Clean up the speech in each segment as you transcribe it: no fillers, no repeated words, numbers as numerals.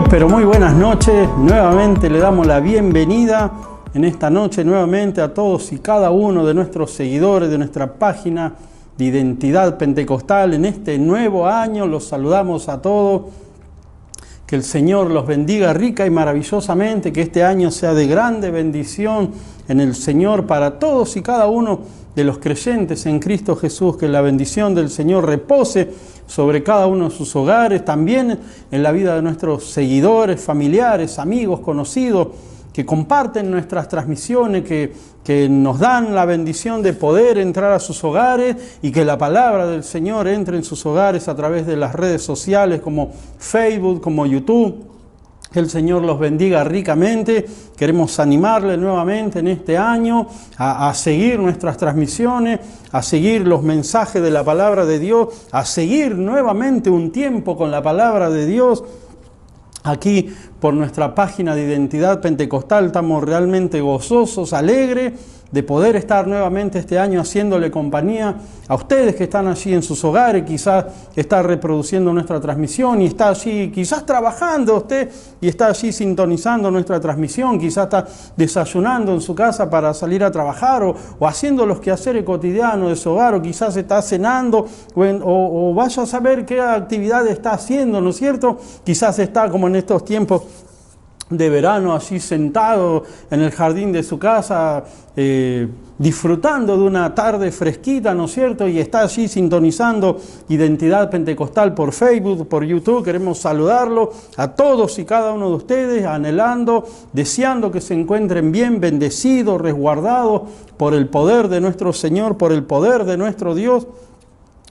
Pero muy buenas noches. Nuevamente le damos la bienvenida en esta noche nuevamente a todos y cada uno de nuestros seguidores de nuestra página de Identidad Pentecostal. En este nuevo año los saludamos a todos. Que el Señor los bendiga rica y maravillosamente, que este año sea de grande bendición en el Señor para todos y cada uno de los creyentes en Cristo Jesús, que la bendición del Señor repose sobre cada uno de sus hogares, también en la vida de nuestros seguidores, familiares, amigos, conocidos, que comparten nuestras transmisiones, que nos dan la bendición de poder entrar a sus hogares y que la palabra del Señor entre en sus hogares a través de las redes sociales como Facebook, como YouTube. Que el Señor los bendiga ricamente. Queremos animarle nuevamente en este año a seguir nuestras transmisiones, a seguir los mensajes de la palabra de Dios, a seguir nuevamente un tiempo con la palabra de Dios. Aquí por nuestra página de Identidad Pentecostal estamos realmente gozosos, alegres de poder estar nuevamente este año haciéndole compañía a ustedes que están allí en sus hogares, quizás está reproduciendo nuestra transmisión y está allí quizás trabajando usted y está allí sintonizando nuestra transmisión, quizás está desayunando en su casa para salir a trabajar o haciendo los quehaceres cotidianos de su hogar, o quizás está cenando o vaya a saber qué actividad está haciendo, ¿no es cierto? Quizás está como en estos tiempos de verano, allí sentado en el jardín de su casa, disfrutando de una tarde fresquita, ¿no es cierto? Y está allí sintonizando Identidad Pentecostal por Facebook, por YouTube. Queremos saludarlo a todos y cada uno de ustedes, anhelando, deseando que se encuentren bien, bendecidos, resguardados por el poder de nuestro Señor, por el poder de nuestro Dios.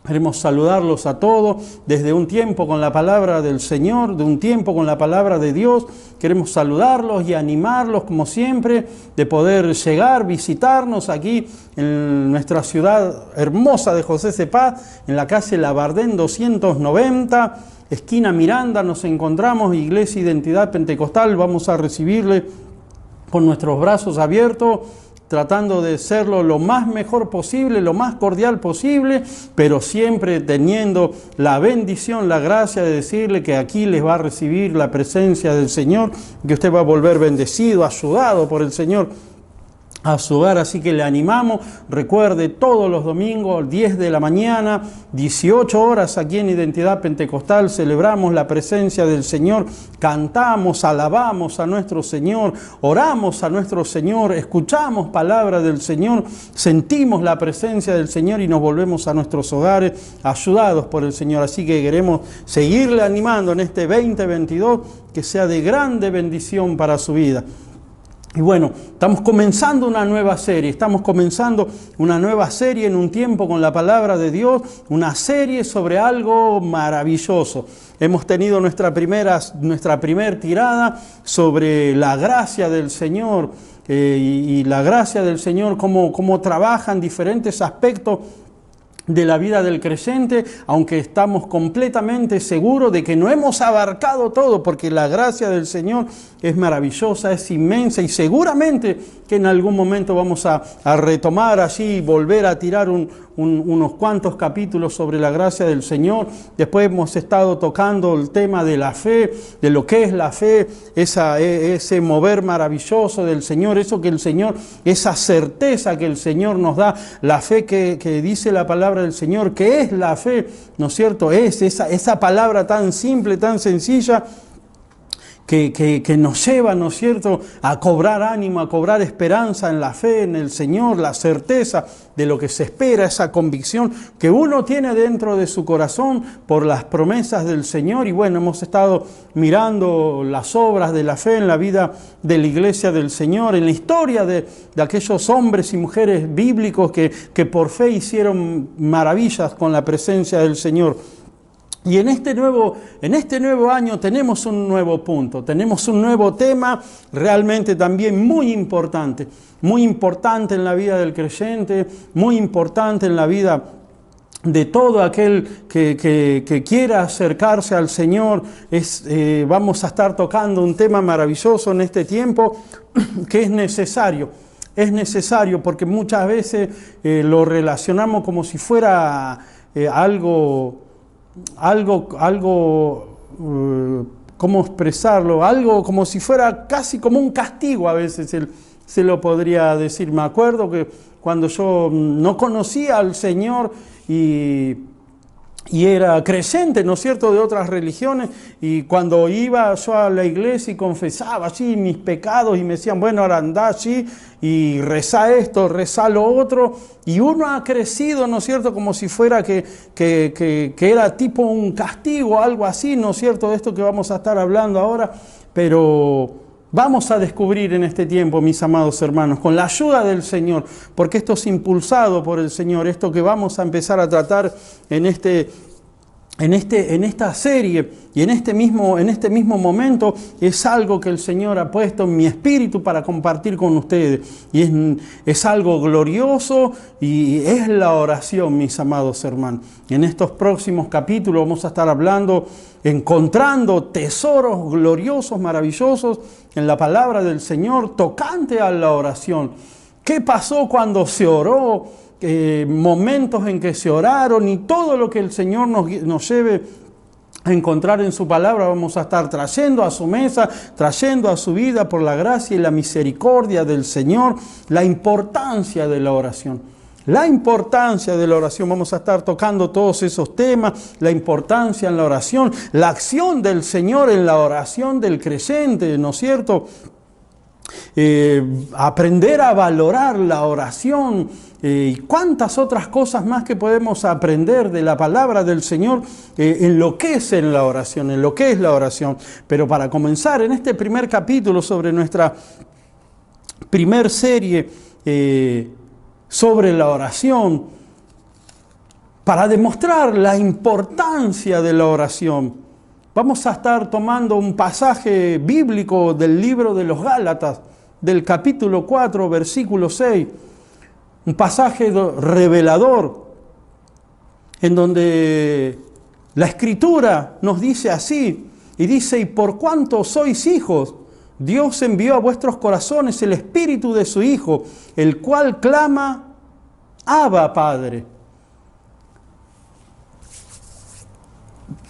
Queremos saludarlos a todos desde un tiempo con la palabra del Señor, de un tiempo con la palabra de Dios. Queremos saludarlos y animarlos, como siempre, de poder llegar, visitarnos aquí en nuestra ciudad hermosa de José Cepaz, en la calle Labardén 290, esquina Miranda. Nos encontramos, Iglesia Identidad Pentecostal. Vamos a recibirle con nuestros brazos abiertos, tratando de serlo lo más mejor posible, lo más cordial posible, pero siempre teniendo la bendición, la gracia de decirle que aquí les va a recibir la presencia del Señor, que usted va a volver bendecido, ayudado por el Señor a su hogar. Así que le animamos, recuerde, todos los domingos, 10 de la mañana, 18 horas, aquí en Identidad Pentecostal, celebramos la presencia del Señor, cantamos, alabamos a nuestro Señor, oramos a nuestro Señor, escuchamos palabra del Señor, sentimos la presencia del Señor y nos volvemos a nuestros hogares, ayudados por el Señor. Así que queremos seguirle animando en este 2022, que sea de grande bendición para su vida. Y bueno, estamos comenzando una nueva serie, en un tiempo con la palabra de Dios, una serie sobre algo maravilloso. Hemos tenido nuestra primera tirada sobre la gracia del Señor y la gracia del Señor, cómo trabaja en diferentes aspectos de la vida del creyente, aunque estamos completamente seguros de que no hemos abarcado todo, porque la gracia del Señor es maravillosa, es inmensa, y seguramente que en algún momento vamos a retomar allí y volver a tirar unos cuantos capítulos sobre la gracia del Señor. Después hemos estado tocando el tema de la fe, de lo que es la fe, ese mover maravilloso del Señor, eso que el Señor, esa certeza que el Señor nos da, la fe que dice la palabra del Señor, que es la fe, ¿no es cierto? Es esa palabra tan simple, tan sencilla, que nos lleva, ¿no es cierto?, a cobrar ánimo, a cobrar esperanza en la fe, en el Señor, la certeza de lo que se espera, esa convicción que uno tiene dentro de su corazón por las promesas del Señor. Y bueno, hemos estado mirando las obras de la fe en la vida de la Iglesia del Señor, en la historia de aquellos hombres y mujeres bíblicos que por fe hicieron maravillas con la presencia del Señor. Y en este nuevo año tenemos un nuevo punto, tenemos un nuevo tema realmente también muy importante en la vida del creyente, muy importante en la vida de todo aquel que quiera acercarse al Señor. Vamos a estar tocando un tema maravilloso en este tiempo que es necesario. Es necesario porque muchas veces lo relacionamos como si fuera algo cómo expresarlo, algo como si fuera casi como un castigo a veces se lo podría decir. Me acuerdo que cuando yo no conocía al Señor y era creyente, ¿no es cierto?, de otras religiones, y cuando iba yo a la iglesia y confesaba allí mis pecados y me decían, bueno, ahora andá allí y rezá esto, rezá lo otro, y uno ha crecido, ¿no es cierto?, como si fuera que era tipo un castigo, algo así, ¿no es cierto?, de esto que vamos a estar hablando ahora, pero vamos a descubrir en este tiempo, mis amados hermanos, con la ayuda del Señor, porque esto es impulsado por el Señor, esto que vamos a empezar a tratar en esta serie y en este mismo momento, es algo que el Señor ha puesto en mi espíritu para compartir con ustedes. Y es algo glorioso y es la oración, mis amados hermanos. En estos próximos capítulos vamos a estar hablando, encontrando tesoros gloriosos, maravillosos en la palabra del Señor tocante a la oración. ¿Qué pasó cuando se oró? Momentos en que se oraron y todo lo que el Señor nos lleve a encontrar en su palabra vamos a estar trayendo a su mesa, trayendo a su vida por la gracia y la misericordia del Señor, la importancia de la oración. La importancia de la oración, vamos a estar tocando todos esos temas, la importancia en la oración, la acción del Señor en la oración del creyente, ¿no es cierto? Aprender a valorar la oración y cuántas otras cosas más que podemos aprender de la palabra del Señor en lo que es en la oración, en lo que es la oración. Pero para comenzar en este primer capítulo sobre nuestra primer serie sobre la oración, para demostrar la importancia de la oración, vamos a estar tomando un pasaje bíblico del libro de los Gálatas, del capítulo 4, versículo 6, un pasaje revelador, en donde la Escritura nos dice así, y dice, y por cuanto sois hijos, Dios envió a vuestros corazones el Espíritu de su Hijo, el cual clama, Abba, Padre.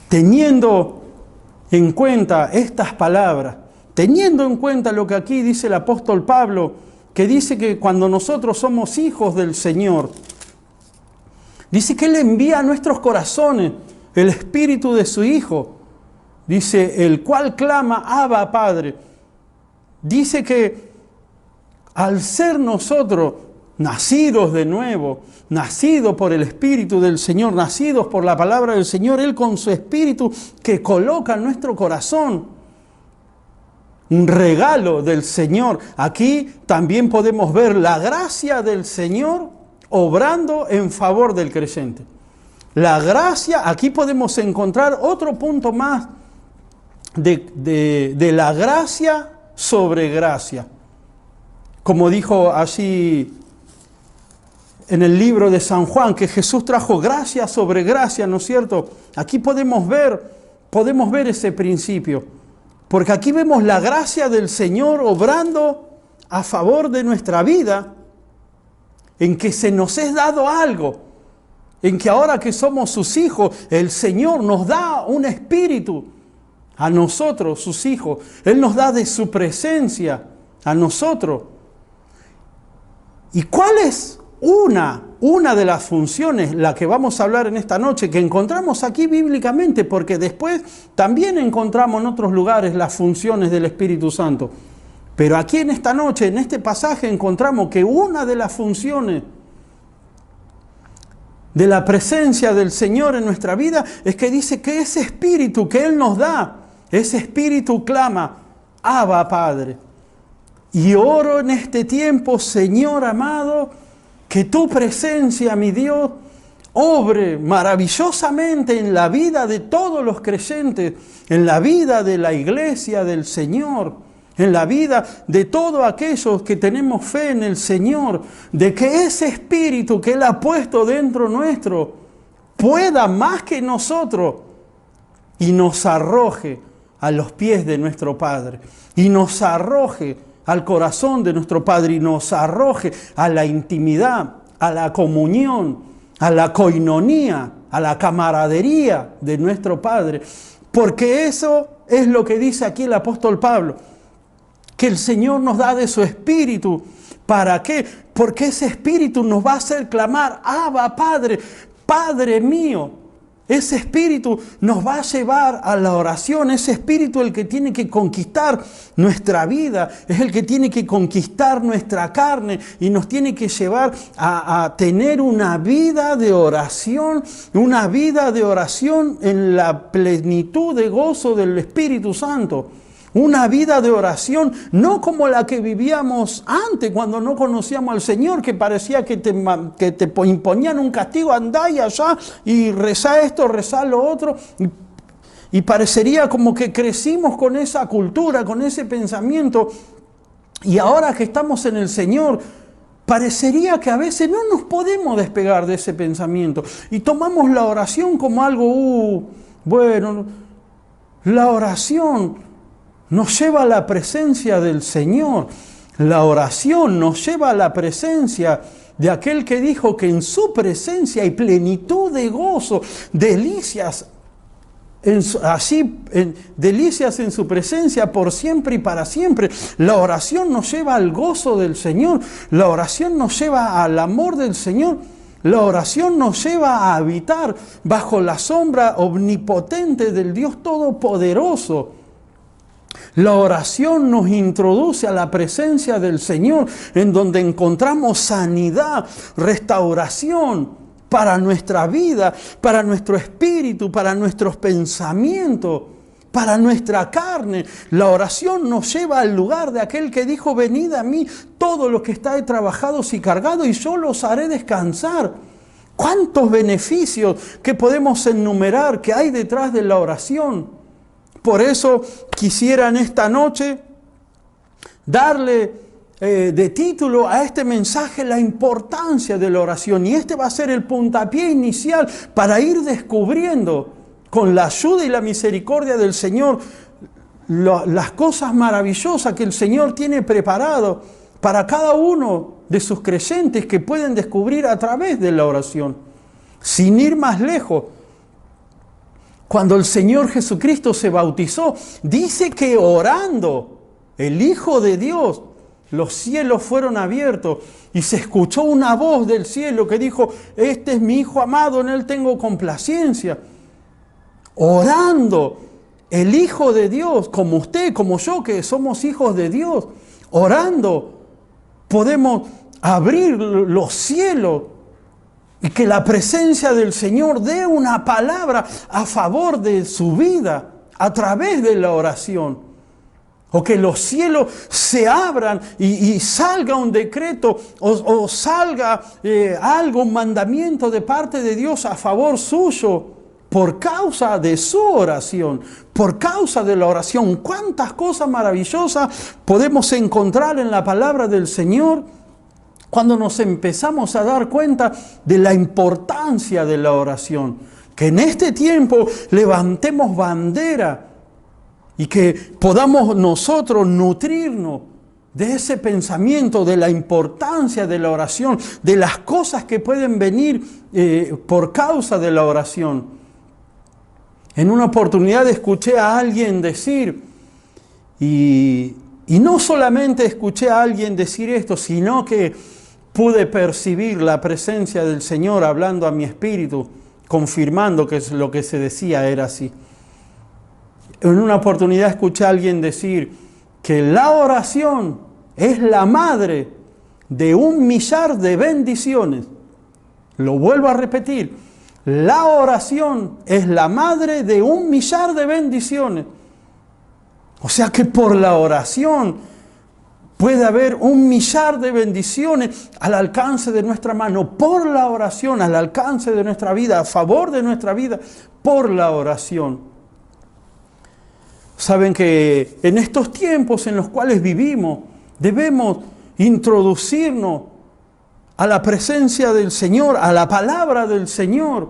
Teniendo en cuenta estas palabras, teniendo en cuenta lo que aquí dice el apóstol Pablo, que dice que cuando nosotros somos hijos del Señor, dice que Él envía a nuestros corazones el Espíritu de su Hijo, dice, el cual clama, Abba, Padre. Dice que al ser nosotros nacidos de nuevo, nacidos por el Espíritu del Señor, nacidos por la palabra del Señor, Él con su Espíritu que coloca en nuestro corazón, un regalo del Señor. Aquí también podemos ver la gracia del Señor obrando en favor del creyente. La gracia, aquí podemos encontrar otro punto más de la gracia sobre gracia. Como dijo allí en el libro de San Juan, que Jesús trajo gracia sobre gracia, ¿no es cierto? Aquí podemos ver ese principio, porque aquí vemos la gracia del Señor obrando a favor de nuestra vida, en que se nos es dado algo, en que ahora que somos sus hijos, el Señor nos da un espíritu a nosotros, sus hijos. Él nos da de su presencia a nosotros. ¿Y cuál es una de las funciones, la que vamos a hablar en esta noche, que encontramos aquí bíblicamente? Porque después también encontramos en otros lugares las funciones del Espíritu Santo. Pero aquí en esta noche, en este pasaje, encontramos que una de las funciones de la presencia del Señor en nuestra vida es que dice que ese Espíritu que Él nos da, ese Espíritu clama, Abba, Padre. Y oro en este tiempo, Señor amado, que tu presencia, mi Dios, obre maravillosamente en la vida de todos los creyentes, en la vida de la iglesia del Señor, en la vida de todos aquellos que tenemos fe en el Señor, de que ese Espíritu que Él ha puesto dentro nuestro pueda más que nosotros y nos arroje a los pies de nuestro Padre, y nos arroje al corazón de nuestro Padre, y nos arroje a la intimidad, a la comunión, a la coinonía, a la camaradería de nuestro Padre, Porque eso es lo que dice aquí el apóstol Pablo, que el Señor nos da de su Espíritu. ¿Para qué? Porque ese Espíritu nos va a hacer clamar, Abba, Padre, Padre mío. Ese Espíritu nos va a llevar a la oración. Ese Espíritu es el que tiene que conquistar nuestra vida, es el que tiene que conquistar nuestra carne y nos tiene que llevar a tener una vida de oración en la plenitud de gozo del Espíritu Santo. Una vida de oración, no como la que vivíamos antes cuando no conocíamos al Señor, que parecía que te imponían un castigo, andá y allá y rezá esto, rezá lo otro. Y parecería como que crecimos con esa cultura, con ese pensamiento. Y ahora que estamos en el Señor, parecería que a veces no nos podemos despegar de ese pensamiento. Y tomamos la oración como algo, bueno, la oración nos lleva a la presencia del Señor. La oración nos lleva a la presencia de aquel que dijo que en su presencia hay plenitud de gozo, delicias delicias en su presencia por siempre y para siempre. La oración nos lleva al gozo del Señor. La oración nos lleva al amor del Señor. La oración nos lleva a habitar bajo la sombra omnipotente del Dios Todopoderoso. La oración nos introduce a la presencia del Señor, en donde encontramos sanidad, restauración para nuestra vida, para nuestro espíritu, para nuestros pensamientos, para nuestra carne. La oración nos lleva al lugar de aquel que dijo, venid a mí todos los que estáis trabajados y cargados y yo los haré descansar. ¿Cuántos beneficios que podemos enumerar que hay detrás de la oración? Por eso quisiera en esta noche darle de título a este mensaje la importancia de la oración. Y este va a ser el puntapié inicial para ir descubriendo con la ayuda y la misericordia del Señor las cosas maravillosas que el Señor tiene preparado para cada uno de sus creyentes que pueden descubrir a través de la oración. Sin ir más lejos, cuando el Señor Jesucristo se bautizó, dice que orando el Hijo de Dios, los cielos fueron abiertos y se escuchó una voz del cielo que dijo, este es mi Hijo amado, en Él tengo complacencia. Orando el Hijo de Dios, como usted, como yo, que somos hijos de Dios, orando podemos abrir los cielos y que la presencia del Señor dé una palabra a favor de su vida a través de la oración. O que los cielos se abran y salga un decreto o salga algo, un mandamiento de parte de Dios a favor suyo por causa de su oración, por causa de la oración. ¿Cuántas cosas maravillosas podemos encontrar en la palabra del Señor cuando nos empezamos a dar cuenta de la importancia de la oración? Que en este tiempo levantemos bandera y que podamos nosotros nutrirnos de ese pensamiento, de la importancia de la oración, de las cosas que pueden venir por causa de la oración. En una oportunidad escuché a alguien decir, y no solamente escuché a alguien decir esto, sino que pude percibir la presencia del Señor hablando a mi espíritu, confirmando que lo que se decía era así. En una oportunidad escuché a alguien decir que la oración es la madre de 1.000.000 de bendiciones. Lo vuelvo a repetir. La oración es la madre de 1.000.000 de bendiciones. O sea que por la oración puede haber 1.000.000 de bendiciones al alcance de nuestra mano. Por la oración, al alcance de nuestra vida, a favor de nuestra vida, por la oración. Saben que en estos tiempos en los cuales vivimos, debemos introducirnos a la presencia del Señor, a la palabra del Señor,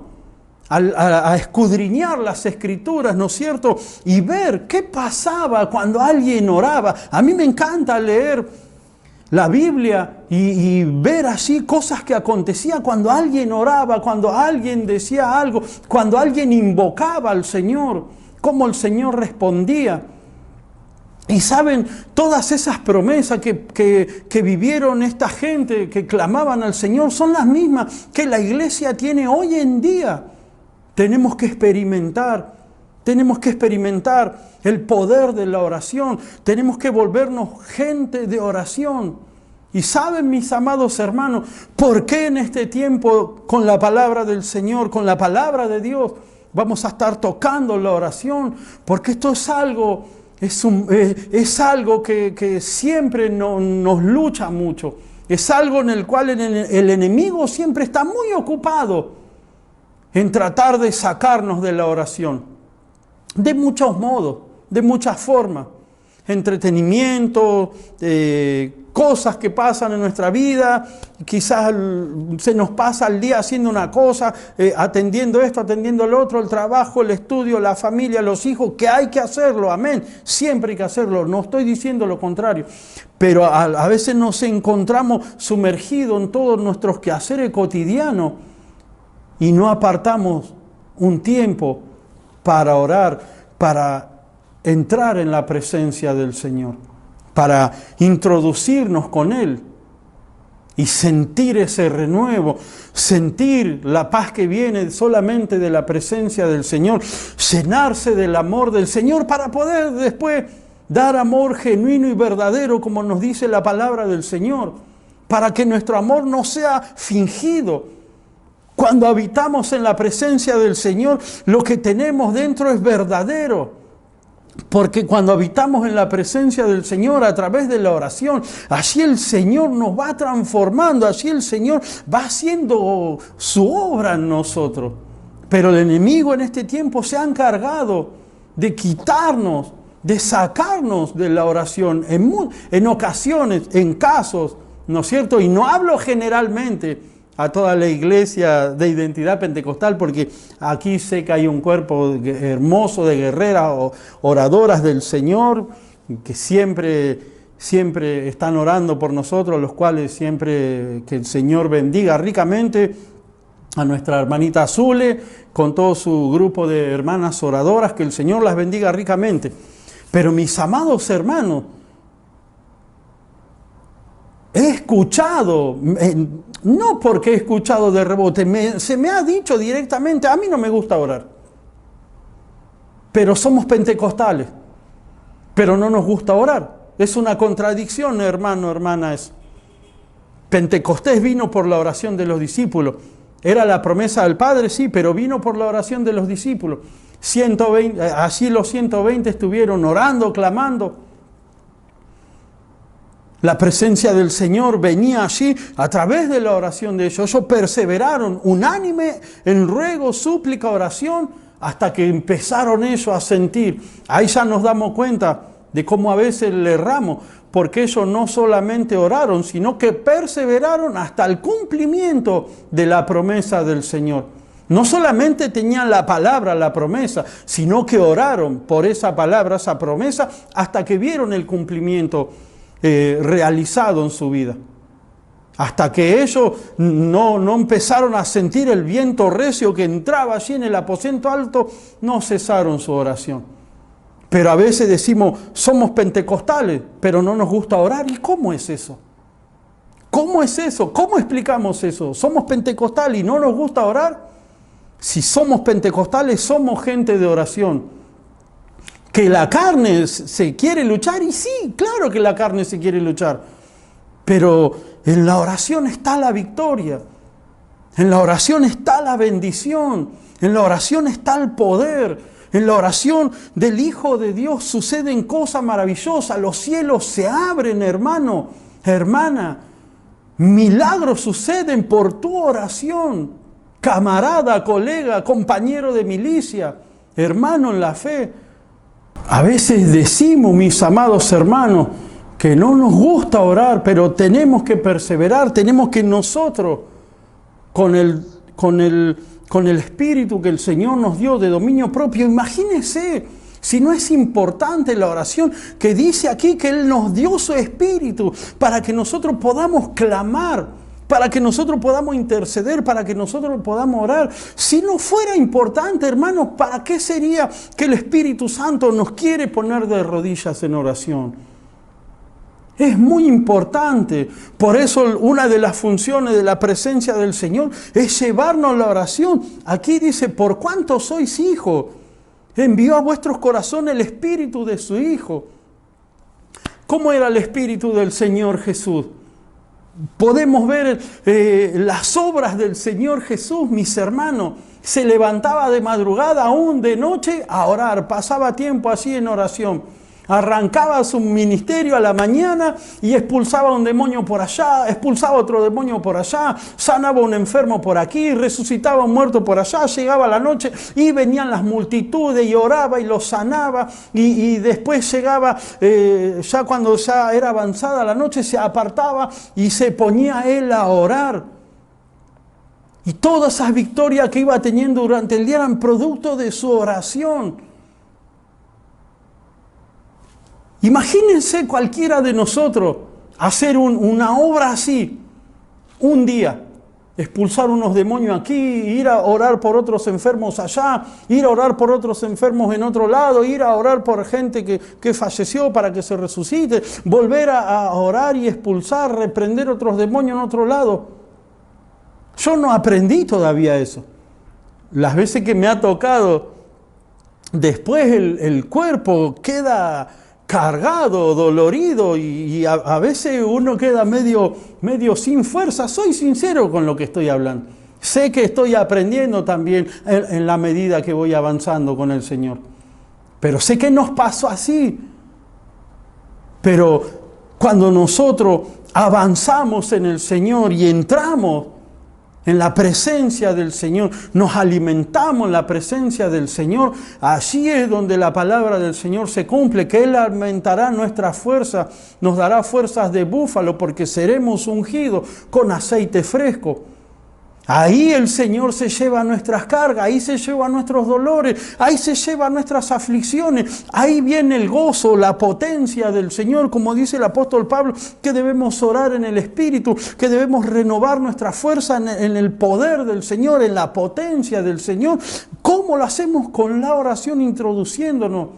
a escudriñar las Escrituras, ¿no es cierto? Y ver qué pasaba cuando alguien oraba. A mí me encanta leer la Biblia y ver así cosas que acontecían cuando alguien oraba, cuando alguien decía algo, cuando alguien invocaba al Señor. cómo el Señor respondía. Y saben, todas esas promesas que vivieron esta gente, que clamaban al Señor, son las mismas que la iglesia tiene hoy en día. Tenemos que experimentar el poder de la oración. Tenemos que volvernos gente de oración. Y saben, mis amados hermanos, ¿por qué en este tiempo con la palabra del Señor, con la palabra de Dios, vamos a estar tocando la oración? Porque esto es algo, es algo que siempre nos lucha mucho. Es algo en el cual el enemigo siempre está muy ocupado en tratar de sacarnos de la oración. De muchos modos, de muchas formas. Entretenimiento, cosas que pasan en nuestra vida, quizás se nos pasa el día haciendo una cosa, atendiendo esto, atendiendo lo otro, el trabajo, el estudio, la familia, los hijos, que hay que hacerlo, amén, siempre hay que hacerlo, no estoy diciendo lo contrario, pero a veces nos encontramos sumergidos en todos nuestros quehaceres cotidianos y no apartamos un tiempo para orar, para entrar en la presencia del Señor, para introducirnos con Él y sentir ese renuevo, sentir la paz que viene solamente de la presencia del Señor, llenarse del amor del Señor para poder después dar amor genuino y verdadero, como nos dice la palabra del Señor, para que nuestro amor no sea fingido. Cuando habitamos en la presencia del Señor, lo que tenemos dentro es verdadero. Porque cuando habitamos en la presencia del Señor a través de la oración, allí el Señor nos va transformando, allí el Señor va haciendo su obra en nosotros. Pero el enemigo en este tiempo se ha encargado de quitarnos, de sacarnos de la oración en ocasiones, en casos, ¿no es cierto? Y no hablo generalmente a toda la iglesia de Identidad Pentecostal, porque aquí sé que hay un cuerpo hermoso de guerreras o oradoras del Señor, que siempre están orando por nosotros, los cuales siempre que el Señor bendiga ricamente a nuestra hermanita Zule, con todo su grupo de hermanas oradoras, que el Señor las bendiga ricamente. Pero mis amados hermanos, he escuchado, no porque he escuchado de rebote, se me ha dicho directamente, a mí no me gusta orar. Pero somos pentecostales, pero no nos gusta orar. Es una contradicción, hermano, hermana, eso. Pentecostés vino por la oración de los discípulos. Era la promesa del Padre, sí, pero vino por la oración de los discípulos. 120, allí los 120 estuvieron orando, clamando. La presencia del Señor venía allí a través de la oración de ellos. Ellos perseveraron unánime en ruego, súplica, oración, hasta que empezaron ellos a sentir. Ahí ya nos damos cuenta de cómo a veces le erramos, porque ellos no solamente oraron, sino que perseveraron hasta el cumplimiento de la promesa del Señor. No solamente tenían la palabra, la promesa, sino que oraron por esa palabra, esa promesa, hasta que vieron el cumplimiento realizado en su vida. Hasta que ellos no empezaron a sentir el viento recio que entraba allí en el aposento alto, no cesaron su oración. Pero a veces decimos, somos pentecostales, pero no nos gusta orar. ¿Y cómo es eso? ¿Cómo es eso? ¿Cómo explicamos eso? ¿Somos pentecostales y no nos gusta orar? Si somos pentecostales, somos gente de oración. Que la carne se quiere luchar, y sí, claro que la carne se quiere luchar, pero en la oración está la victoria, en la oración está la bendición, en la oración está el poder, en la oración del Hijo de Dios suceden cosas maravillosas, los cielos se abren, hermano, hermana, milagros suceden por tu oración, camarada, colega, compañero de milicia, hermano en la fe. A veces decimos, mis amados hermanos, que no nos gusta orar, pero tenemos que perseverar, tenemos que nosotros, con el espíritu que el Señor nos dio de dominio propio, imagínense, si no es importante la oración, que dice aquí que Él nos dio su espíritu para que nosotros podamos clamar, para que nosotros podamos interceder, para que nosotros podamos orar. Si no fuera importante, hermanos, ¿para qué sería que el Espíritu Santo nos quiere poner de rodillas en oración? Es muy importante. Por eso una de las funciones de la presencia del Señor es llevarnos a la oración. Aquí dice, por cuanto sois hijos, envió a vuestros corazones el Espíritu de su Hijo. ¿Cómo era el Espíritu del Señor Jesús? Podemos ver las obras del Señor Jesús, mis hermanos. Se levantaba de madrugada, aún de noche, a orar. Pasaba tiempo así en oración. Arrancaba su ministerio a la mañana y expulsaba un demonio por allá, expulsaba otro demonio por allá, sanaba un enfermo por aquí, resucitaba un muerto por allá, llegaba la noche y venían las multitudes y oraba y los sanaba y después llegaba, ya cuando ya era avanzada la noche, se apartaba y se ponía él a orar. Y todas esas victorias que iba teniendo durante el día eran producto de su oración. Imagínense cualquiera de nosotros hacer una obra así, un día, expulsar unos demonios aquí, ir a orar por otros enfermos allá, ir a orar por otros enfermos en otro lado, ir a orar por gente que falleció para que se resucite, volver a orar y expulsar, reprender otros demonios en otro lado. Yo no aprendí todavía eso. Las veces que me ha tocado, después el cuerpo queda cargado, dolorido y a veces uno queda medio sin fuerza. Soy sincero con lo que estoy hablando. Sé que estoy aprendiendo también en la medida que voy avanzando con el Señor. Pero sé que nos pasó así. Pero cuando nosotros avanzamos en el Señor y entramos en la presencia del Señor, nos alimentamos en la presencia del Señor, allí es donde la palabra del Señor se cumple, que Él aumentará nuestra fuerza, nos dará fuerzas de búfalo, porque seremos ungidos con aceite fresco. Ahí el Señor se lleva nuestras cargas, ahí se lleva nuestros dolores, ahí se lleva nuestras aflicciones, ahí viene el gozo, la potencia del Señor, como dice el apóstol Pablo, que debemos orar en el Espíritu, que debemos renovar nuestra fuerza en el poder del Señor, en la potencia del Señor. ¿Cómo lo hacemos? Con la oración, introduciéndonos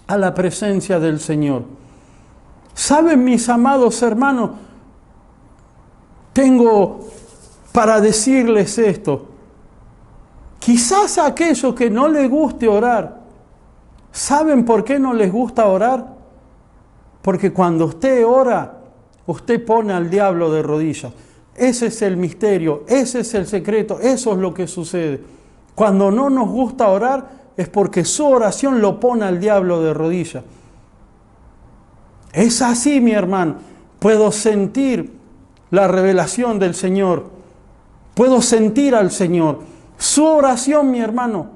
a la presencia del Señor. ¿Saben, mis amados hermanos? Tengo para decirles esto. Quizás a aquellos que no les guste orar, ¿saben por qué no les gusta orar? Porque cuando usted ora, usted pone al diablo de rodillas. Ese es el misterio, ese es el secreto, eso es lo que sucede. Cuando no nos gusta orar, es porque su oración lo pone al diablo de rodillas. Es así, mi hermano. Puedo sentir la revelación del Señor. Puedo sentir al Señor. Su oración, mi hermano.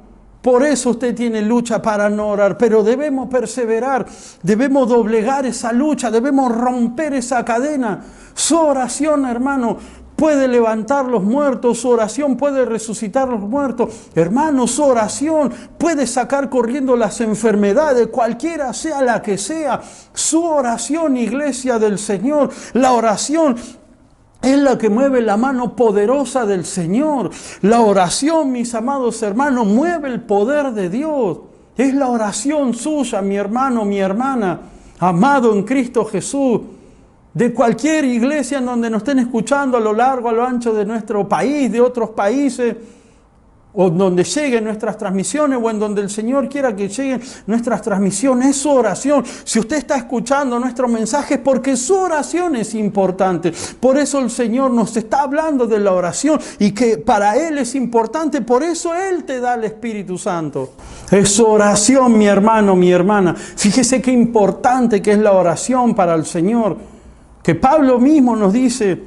Por eso usted tiene lucha para no orar. Pero debemos perseverar. Debemos doblegar esa lucha. Debemos romper esa cadena. Su oración, hermano, puede levantar los muertos. Su oración puede resucitar los muertos. Hermano, su oración puede sacar corriendo las enfermedades, cualquiera sea la que sea. Su oración, iglesia del Señor. La oración es la que mueve la mano poderosa del Señor. La oración, mis amados hermanos, mueve el poder de Dios. Es la oración suya, mi hermano, mi hermana, amado en Cristo Jesús. De cualquier iglesia en donde nos estén escuchando a lo largo, a lo ancho de nuestro país, de otros países, o donde lleguen nuestras transmisiones, o en donde el Señor quiera que lleguen nuestras transmisiones, es su oración. Si usted está escuchando nuestro mensaje es porque su oración es importante. Por eso el Señor nos está hablando de la oración y que para Él es importante, por eso Él te da el Espíritu Santo. Es su oración, mi hermano, mi hermana. Fíjese qué importante que es la oración para el Señor. Que Pablo mismo nos dice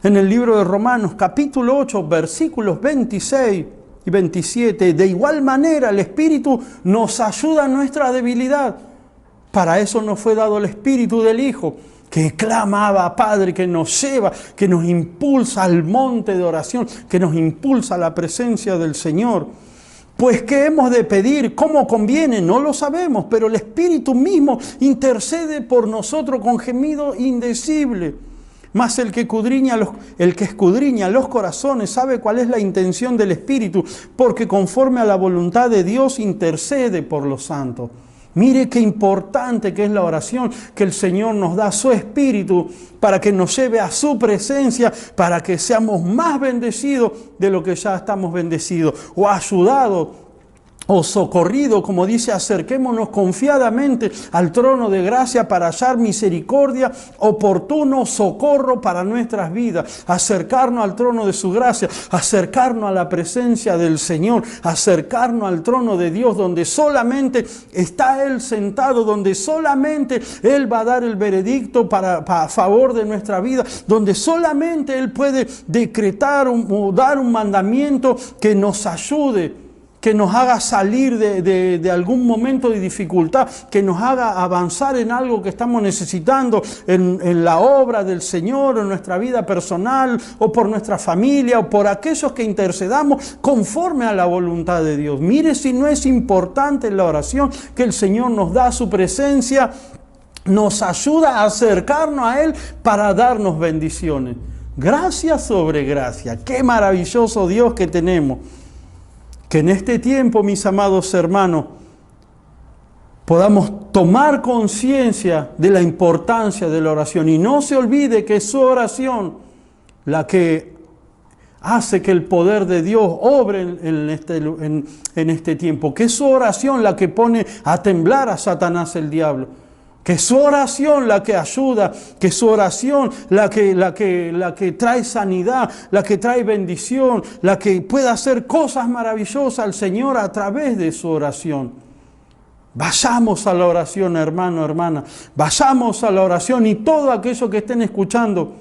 en el libro de Romanos, capítulo 8, versículos 26 y 27, de igual manera el Espíritu nos ayuda en nuestra debilidad. Para eso nos fue dado el Espíritu del Hijo, que clama Abba Padre, que nos lleva, que nos impulsa al monte de oración, que nos impulsa a la presencia del Señor. Pues ¿qué hemos de pedir? ¿Cómo conviene? No lo sabemos, pero el Espíritu mismo intercede por nosotros con gemido indecible. Mas el que escudriña los corazones sabe cuál es la intención del Espíritu, porque conforme a la voluntad de Dios intercede por los santos. Mire qué importante que es la oración, que el Señor nos da su Espíritu para que nos lleve a su presencia, para que seamos más bendecidos de lo que ya estamos bendecidos, o ayudados, o socorrido, como dice, acerquémonos confiadamente al trono de gracia para hallar misericordia, oportuno socorro para nuestras vidas. Acercarnos al trono de su gracia, acercarnos a la presencia del Señor, acercarnos al trono de Dios, donde solamente está Él sentado, donde solamente Él va a dar el veredicto a favor de nuestra vida, donde solamente Él puede decretar o dar un mandamiento que nos ayude, que nos haga salir de algún momento de dificultad, que nos haga avanzar en algo que estamos necesitando, en la obra del Señor, en nuestra vida personal, o por nuestra familia, o por aquellos que intercedamos conforme a la voluntad de Dios. Mire si no es importante la oración, que el Señor nos da su presencia, nos ayuda a acercarnos a Él para darnos bendiciones. Gracia sobre gracia. Qué maravilloso Dios que tenemos. Que en este tiempo, mis amados hermanos, podamos tomar conciencia de la importancia de la oración. Y no se olvide que es su oración la que hace que el poder de Dios obre en este tiempo. Que es su oración la que pone a temblar a Satanás el diablo. Que su oración la que ayuda, que su oración la que trae sanidad, la que trae bendición, la que puede hacer cosas maravillosas al Señor a través de su oración. Vayamos a la oración, hermano, hermana. Vayamos a la oración, y todo aquello que estén escuchando,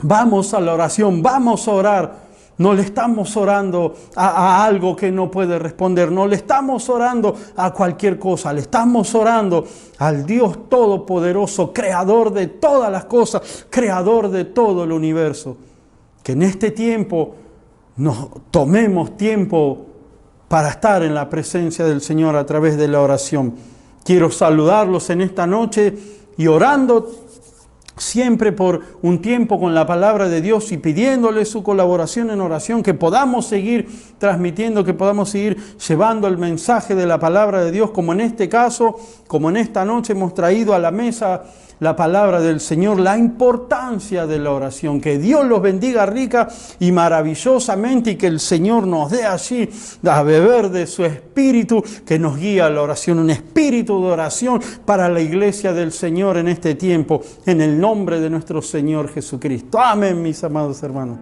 vamos a la oración, vamos a orar. No le estamos orando a algo que no puede responder. No le estamos orando a cualquier cosa. Le estamos orando al Dios Todopoderoso, creador de todas las cosas, creador de todo el universo. Que en este tiempo nos tomemos tiempo para estar en la presencia del Señor a través de la oración. Quiero saludarlos en esta noche y orando siempre por un tiempo con la palabra de Dios y pidiéndole su colaboración en oración, que podamos seguir transmitiendo, que podamos seguir llevando el mensaje de la palabra de Dios, como en este caso, como en esta noche hemos traído a la mesa la palabra del Señor, la importancia de la oración. Que Dios los bendiga rica y maravillosamente, y que el Señor nos dé allí a beber de su Espíritu que nos guía a la oración, un espíritu de oración para la iglesia del Señor en este tiempo, en el nombre de nuestro Señor Jesucristo. Amén, mis amados hermanos.